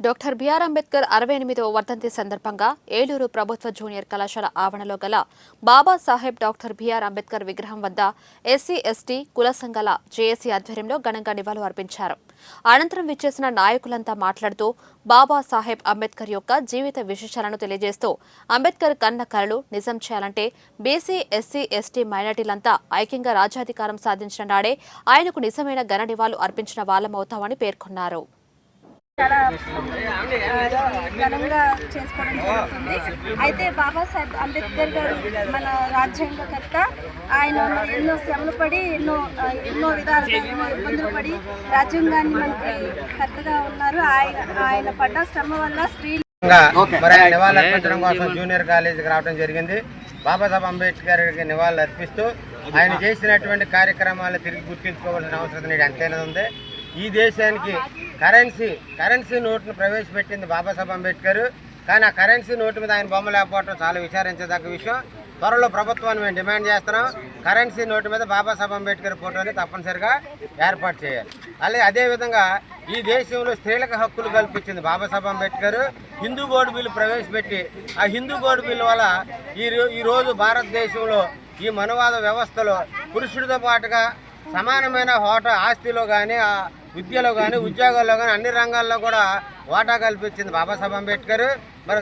Doctor BR Ambedkar 68వ వర్ధంతి సందర్భంగా ఏలూరు ప్రభుత్వ జూనియర్ కళాశాల ఆవరణలో గల బాబాసాహెబ్ డాక్టర్ బిఆర్ అంబేద్కర్ విగ్రహం వద్ద ఎస్సీ ఎస్టీ కుల సంఘాల జేఏసీ ఆధ్వర్యంలో ఘనంగా నివాళులు అర్పించారు. అనంతరం విచ్చేసిన నాయకులంతా మాట్లాడుతూ బాబాసాహెబ్ అంబేద్కర్ యొక్క జీవిత విశేషాలను తెలియజేస్తూ అంబేద్కర్ కన్న కలలు నిజం చేయాలంటే బీసీ ఎస్సీ ఎస్టీ మైనార్టీలంతా ఐక్యంగా రాజ్యాధికారం సాధించిన నాడే ఆయనకు నిజమైన ఘన నివాళులు అర్పించిన వాళ్లమవుతామని పేర్కొన్నారు. చాలా ఘనంగా చేసుకోవడం జరుగుతుంది. అయితే బాబాసాహెబ్ అంబేద్కర్ గారు మన రాజ్యాంగకర్త. ఆయన ఎన్నో శ్రమలు పడి ఎన్నో విధాలుగా ఎన్నో ఇబ్బందులు పడి రాజ్యాంగాన్ని మనకి కర్తగా ఉన్నారు. ఆయన పడ్డ శ్రమ వల్ల నివాళులు అర్పించడం కోసం జూనియర్ కాలేజీకి రావడం జరిగింది. బాబాసాహెబ్ అంబేద్కర్ నివాళులు అర్పిస్తూ ఆయన చేసినటువంటి కార్యక్రమాలు తిరిగి గుర్తించుకోవాల్సిన అవసరం ఎంతైనా ఉంది. ఈ దేశానికి కరెన్సీ నోటును ప్రవేశపెట్టింది బాబాసాహెబ్ అంబేద్కర్. కానీ ఆ కరెన్సీ నోటు మీద ఆయన బొమ్మ లేకపోవడం చాలా విచారించదగ్గ విషయం. త్వరలో ప్రభుత్వాన్ని మేము డిమాండ్ చేస్తున్నాం. కరెన్సీ నోటు మీద బాబాసాహెబ్ అంబేద్కర్ ఫోటోని తప్పనిసరిగా ఏర్పాటు చేయాలి. అలాగే అదేవిధంగా ఈ దేశంలో స్త్రీలకు హక్కులు కల్పించింది బాబాసాహెబ్ అంబేద్కర్. హిందూ బోర్డు బిల్లు ప్రవేశపెట్టి ఆ హిందూ బోర్డు బిల్లు వల్ల ఈరోజు భారతదేశంలో ఈ మనవాద వ్యవస్థలో పురుషుడితో పాటుగా సమానమైన హోటా ఆస్తిలో కానీ విద్యలో కానీ ఉద్యోగాల్లో కానీ అన్ని రంగాల్లో కూడా వాటా కల్పించింది బాబాసాహెబ్ అంబేద్కర్. మరి